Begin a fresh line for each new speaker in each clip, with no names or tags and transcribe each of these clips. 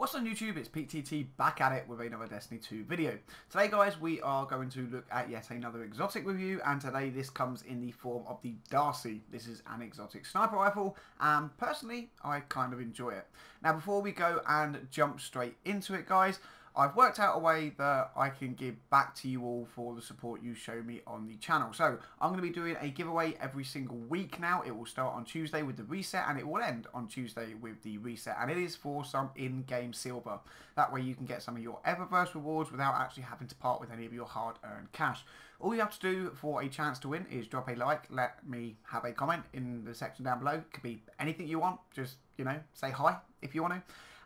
What's on YouTube? It's PTT back at it with another Destiny 2 video. Today guys, we are going to look at yet another exotic review, and today this comes in the form of the D.A.R.C. This is an exotic sniper rifle, and personally I kind of enjoy it. Now before we go and jump straight into it guys, I've worked out a way that I can give back to you all for the support you show me on the channel. So I'm going to be doing a giveaway every single week now. It will start on Tuesday with the reset and it will end on Tuesday with the reset. And it is for some in-game silver. That way you can get some of your Eververse rewards without actually having to part with any of your hard-earned cash. All you have to do for a chance to win is drop a like, let me have a comment in the section down below. It could be anything you want, just, you know, say hi if you want to.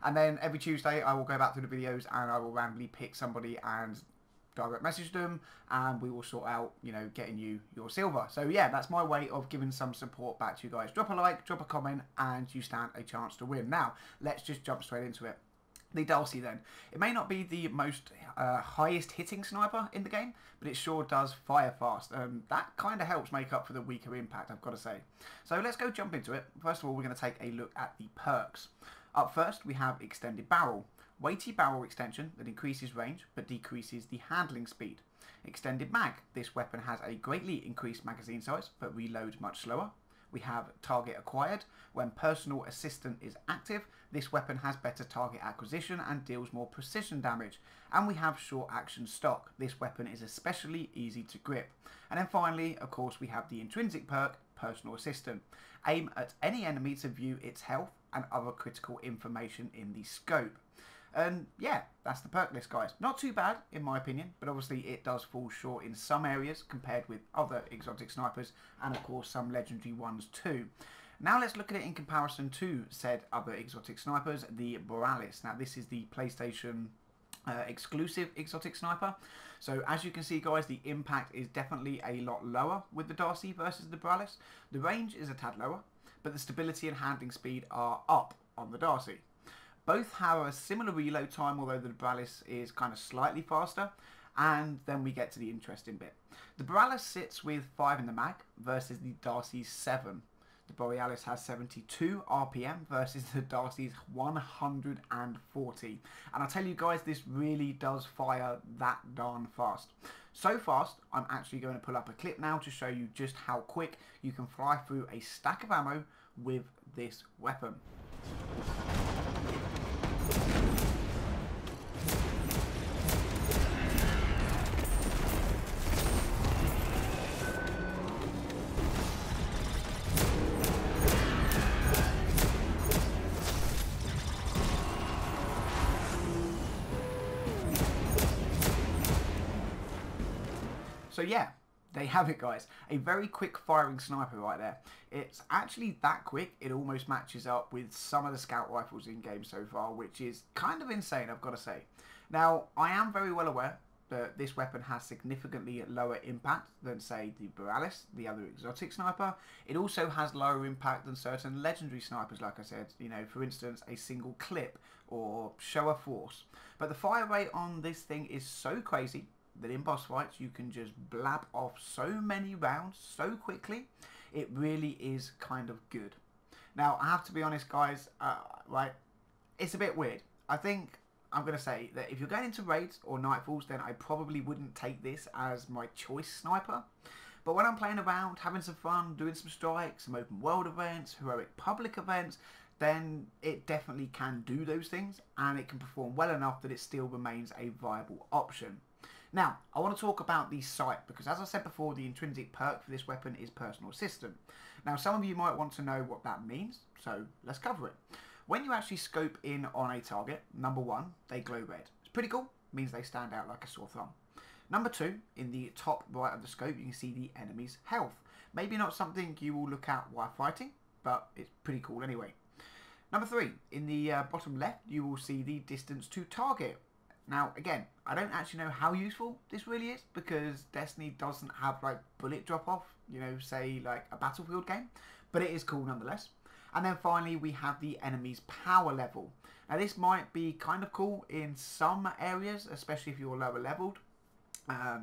And then every Tuesday I will go back through the videos and I will randomly pick somebody and direct message them, and we will sort out, you know, getting you your silver. So yeah, that's my way of giving some support back to you guys. Drop a like, drop a comment, and you stand a chance to win. Now, let's just jump straight into it. The D.A.R.C. then. It may not be the most highest hitting sniper in the game, but it sure does fire fast. That kind of helps make up for the weaker impact, I've got to say. So let's go jump into it. First of all, we're going to take a look at the perks. Up first, we have Extended Barrel. Weighty barrel extension that increases range but decreases the handling speed. Extended Mag. This weapon has a greatly increased magazine size but reloads much slower. We have Target Acquired. When Personal Assistant is active, this weapon has better target acquisition and deals more precision damage. And we have Short Action Stock. This weapon is especially easy to grip. And then finally, of course, we have the intrinsic perk, Personal Assistant. Aim at any enemy to view its health and other critical information in the scope. And yeah, that's the perk list guys. Not too bad in my opinion, but obviously it does fall short in some areas compared with other exotic snipers and of course some legendary ones too. Now let's look at it in comparison to said other exotic snipers, the D.A.R.C. Now this is the PlayStation exclusive exotic sniper. So as you can see guys, the impact is definitely a lot lower with the D.A.R.C. versus the D.A.R.C. The range is a tad lower, but the stability and handling speed are up on the D.A.R.C. Both have a similar reload time, although the D.A.R.C. is kind of slightly faster. And then we get to the interesting bit. The D.A.R.C. sits with 5 in the mag versus the D.A.R.C.'s 7. The Borealis has 72 RPM versus the D.A.R.C.'s 140. And I tell you guys, this really does fire that darn fast. So fast, I'm actually going to pull up a clip now to show you just how quick you can fly through a stack of ammo with this weapon. So yeah, there you have it guys. A very quick firing sniper right there. It's actually that quick, it almost matches up with some of the scout rifles in game so far, which is kind of insane, I've got to say. Now, I am very well aware that this weapon has significantly lower impact than, say, the D.A.R.C., the other exotic sniper. It also has lower impact than certain legendary snipers, like I said, you know, for instance, a single clip or show of force. But the fire rate on this thing is so crazy that in boss fights you can just blab off so many rounds so quickly. It really is kind of good. Now I have to be honest guys, right, it's a bit weird. I think I'm going to say that if you're going into raids or nightfalls, then I probably wouldn't take this as my choice sniper. But when I'm playing around, having some fun, doing some strikes, some open world events, heroic public events, then it definitely can do those things and it can perform well enough that it still remains a viable option. Now, I want to talk about the sight because, as I said before, the intrinsic perk for this weapon is Personal Assistant. Now, some of you might want to know what that means, so let's cover it. When you actually scope in on a target, number 1, they glow red. It's pretty cool, means they stand out like a sore thumb. Number 2, in the top right of the scope, you can see the enemy's health. Maybe not something you will look at while fighting, but it's pretty cool anyway. Number 3, in the bottom left, you will see the distance to target. Now, again, I don't actually know how useful this really is because Destiny doesn't have like bullet drop off, you know, say like a Battlefield game, but it is cool nonetheless. And then finally, we have the enemy's power level. Now, this might be kind of cool in some areas, especially if you're lower leveled.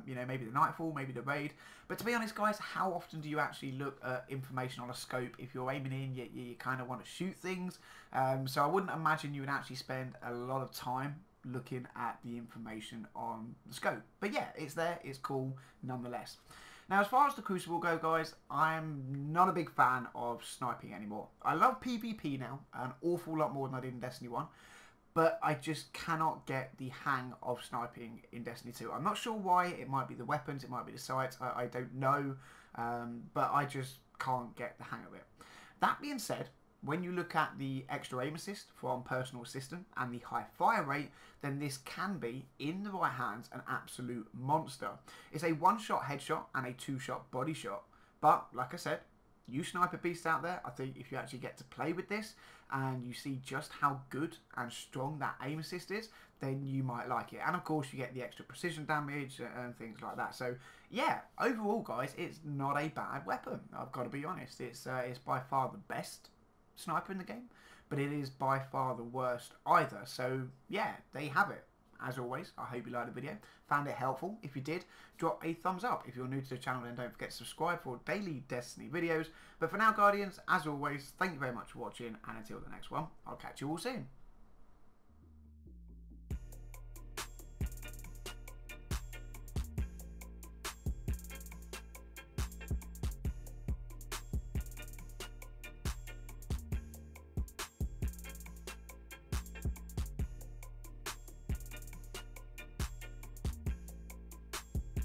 You know, maybe the Nightfall, maybe the Raid. But to be honest, guys, how often do you actually look at information on a scope? If you're aiming in, you kind of want to shoot things. So I wouldn't imagine you would actually spend a lot of time looking at the information on the scope. But yeah, it's there. It's cool nonetheless. Now, as far as the Crucible go, guys, I'm not a big fan of sniping anymore. I love PvP now, an awful lot more than I did in Destiny 1. But I just cannot get the hang of sniping in Destiny 2. I'm not sure why. It might be the weapons, it might be the sights, I don't know. But I just can't get the hang of it. That being said, when you look at the extra aim assist from personal assistant and the high fire rate, then this can be, in the right hands, an absolute monster. It's a one-shot headshot and a two-shot body shot. But, like I said, you sniper beasts out there, I think if you actually get to play with this and you see just how good and strong that aim assist is, then you might like it. And of course you get the extra precision damage and things like that. So yeah, overall guys, it's not a bad weapon. I've got to be honest. It's by far the best sniper in the game, but it is by far the worst either. So yeah, there you have it. As always, I hope you liked the video, found it helpful. If you did, drop a thumbs up. If you're new to the channel, then don't forget to subscribe for daily Destiny videos. But for now, Guardians, as always, thank you very much for watching, and until the next one, I'll catch you all soon.